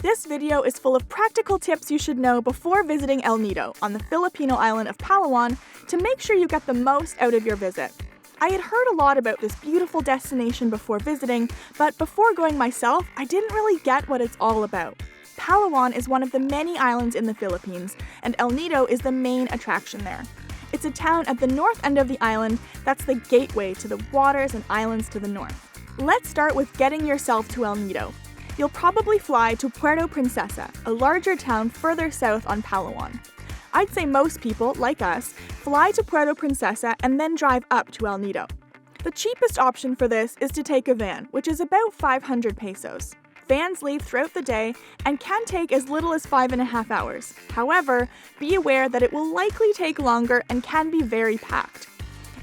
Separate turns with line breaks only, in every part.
This video is full of practical tips you should know before visiting El Nido on the Filipino island of Palawan to make sure you get the most out of your visit. I had heard a lot about this beautiful destination before visiting, but before going myself, I didn't really get what it's all about. Palawan is one of the many islands in the Philippines, and El Nido is the main attraction there. It's a town at the north end of the island that's the gateway to the waters and islands to the north. Let's start with getting yourself to El Nido. You'll probably fly to Puerto Princesa, a larger town further south on Palawan. I'd say most people, like us, fly to Puerto Princesa and then drive up to El Nido. The cheapest option for this is to take a van, which is about 500 pesos. Vans leave throughout the day and can take as little as 5.5 hours. However, be aware that it will likely take longer and can be very packed.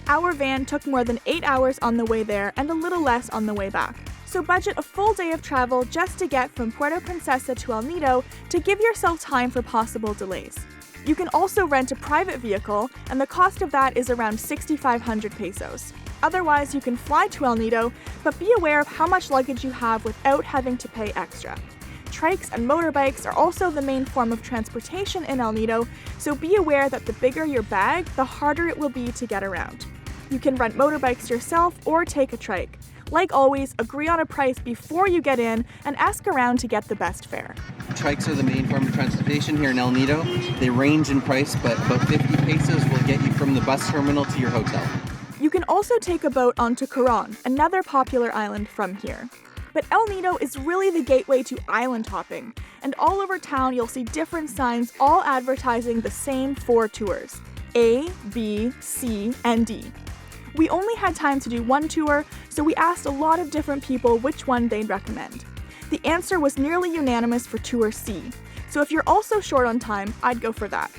Our van took more than 8 hours on the way there and a little less on the way back. So budget a full day of travel just to get from Puerto Princesa to El Nido to give yourself time for possible delays. You can also rent a private vehicle, and the cost of that is around 6,500 pesos. Otherwise, you can fly to El Nido, but be aware of how much luggage you have without having to pay extra. Trikes and motorbikes are also the main form of transportation in El Nido, so be aware that the bigger your bag, the harder it will be to get around. You can rent motorbikes yourself or take a trike. Like always, agree on a price before you get in and ask around to get the best fare.
Trikes are the main form of transportation here in El Nido. They range in price, but about 50 pesos will get you from the bus terminal to your hotel.
You can also take a boat onto Coron, another popular island from here. But El Nido is really the gateway to island hopping, and all over town you'll see different signs all advertising the same 4 tours: A, B, C, and D. We only had time to do one tour, so we asked a lot of different people which one they'd recommend. The answer was nearly unanimous for Tour C, so if you're also short on time, I'd go for that.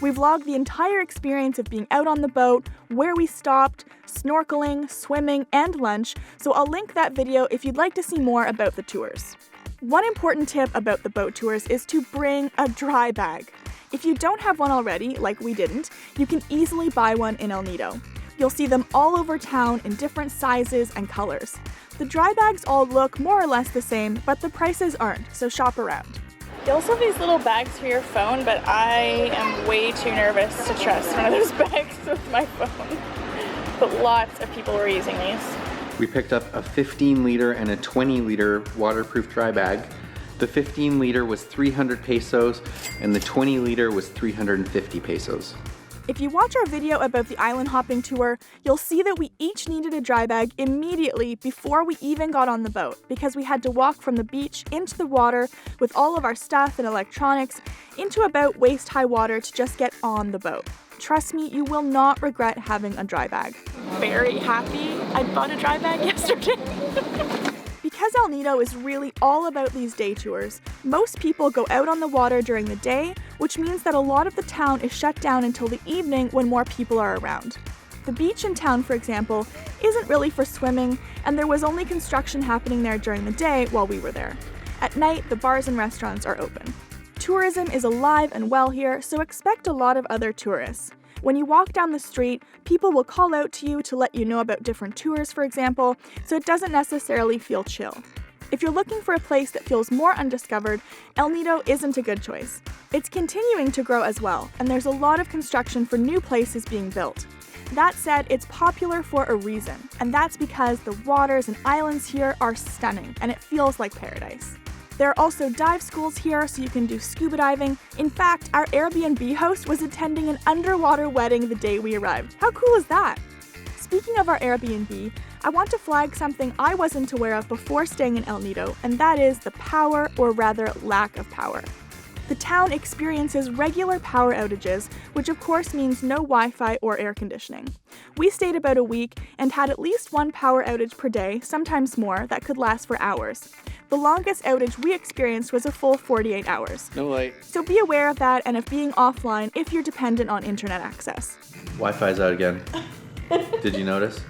We vlogged the entire experience of being out on the boat, where we stopped, snorkeling, swimming, and lunch, so I'll link that video if you'd like to see more about the tours. One important tip about the boat tours is to bring a dry bag. If you don't have one already, like we didn't, you can easily buy one in El Nido. You'll see them all over town in different sizes and colors. The dry bags all look more or less the same, but the prices aren't, so shop around.
They also have these little bags for your phone, but I am way too nervous to trust one of those bags with my phone. But lots of people were using these.
We picked up a 15-liter and a 20-liter waterproof dry bag. The 15-liter was 300 pesos and the 20-liter was 350 pesos.
If you watch our video about the island hopping tour, you'll see that we each needed a dry bag immediately before we even got on the boat, because we had to walk from the beach into the water with all of our stuff and electronics into about waist-high water to just get on the boat. Trust me, you will not regret having a dry bag.
Very happy I bought a dry bag yesterday.
Because El Nido is really all about these day tours, most people go out on the water during the day, which means that a lot of the town is shut down until the evening when more people are around. The beach in town, for example, isn't really for swimming, and there was only construction happening there during the day while we were there. At night, the bars and restaurants are open. Tourism is alive and well here, so expect a lot of other tourists. When you walk down the street, people will call out to you to let you know about different tours, for example, so it doesn't necessarily feel chill. If you're looking for a place that feels more undiscovered, El Nido isn't a good choice. It's continuing to grow as well, and there's a lot of construction for new places being built. That said, it's popular for a reason, and that's because the waters and islands here are stunning, and it feels like paradise. There are also dive schools here, so you can do scuba diving. In fact, our Airbnb host was attending an underwater wedding the day we arrived. How cool is that? Speaking of our Airbnb, I want to flag something I wasn't aware of before staying in El Nido, and that is the power, or rather lack of power. The town experiences regular power outages, which of course means no Wi-Fi or air conditioning. We stayed about a week and had at least one power outage per day, sometimes more, that could last for hours. The longest outage we experienced was a full 48 hours.
No light.
So be aware of that and of being offline if you're dependent on internet access.
Wi-Fi's out again. Did you notice?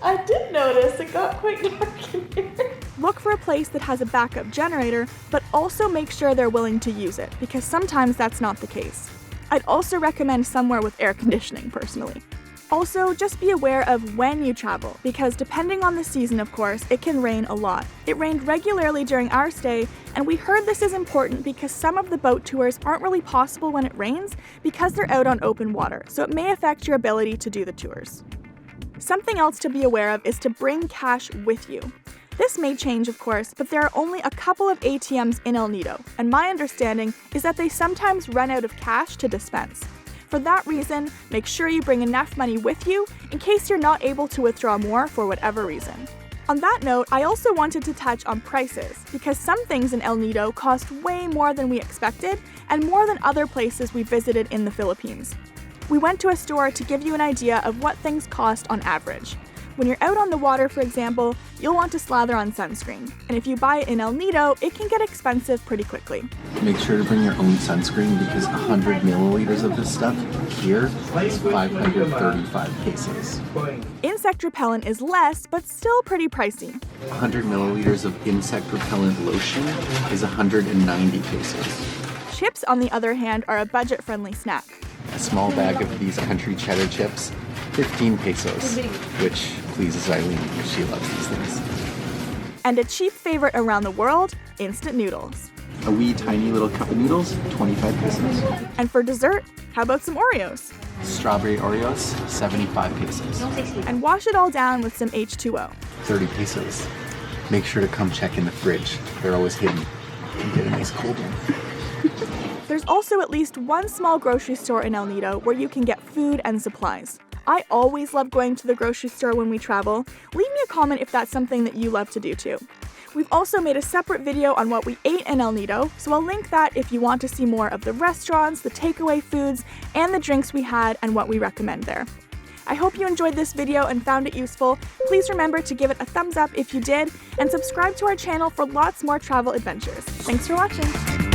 I did notice. It got quite dark in here.
Look for a place that has a backup generator, but also make sure they're willing to use it, because sometimes that's not the case. I'd also recommend somewhere with air conditioning, personally. Also, just be aware of when you travel, because depending on the season, of course, it can rain a lot. It rained regularly during our stay, and we heard this is important because some of the boat tours aren't really possible when it rains because they're out on open water, so it may affect your ability to do the tours. Something else to be aware of is to bring cash with you. This may change, of course, but there are only a couple of ATMs in El Nido, and my understanding is that they sometimes run out of cash to dispense. For that reason, make sure you bring enough money with you in case you're not able to withdraw more for whatever reason. On that note, I also wanted to touch on prices, because some things in El Nido cost way more than we expected and more than other places we visited in the Philippines. We went to a store to give you an idea of what things cost on average. When you're out on the water, for example, you'll want to slather on sunscreen. And if you buy it in El Nido, it can get expensive pretty quickly.
Make sure to bring your own sunscreen because 100 milliliters of this stuff here is 535 pesos.
Insect repellent is less, but still pretty pricey.
100 milliliters of insect repellent lotion is 190 pesos.
Chips, on the other hand, are a budget-friendly snack.
A small bag of these country cheddar chips, 15 pesos, which pleases Eileen because she loves these things.
And a cheap favorite around the world, instant noodles.
A wee tiny little cup of noodles, 25 pesos.
And for dessert, how about some Oreos?
Strawberry Oreos, 75 pesos.
And wash it all down with some H2O.
30 pesos. Make sure to come check in the fridge. They're always hidden. And get a nice cold one.
There's also at least one small grocery store in El Nido where you can get food and supplies. I always love going to the grocery store when we travel. Leave me a comment if that's something that you love to do too. We've also made a separate video on what we ate in El Nido, so I'll link that if you want to see more of the restaurants, the takeaway foods, and the drinks we had and what we recommend there. I hope you enjoyed this video and found it useful. Please remember to give it a thumbs up if you did, and subscribe to our channel for lots more travel adventures. Thanks for watching!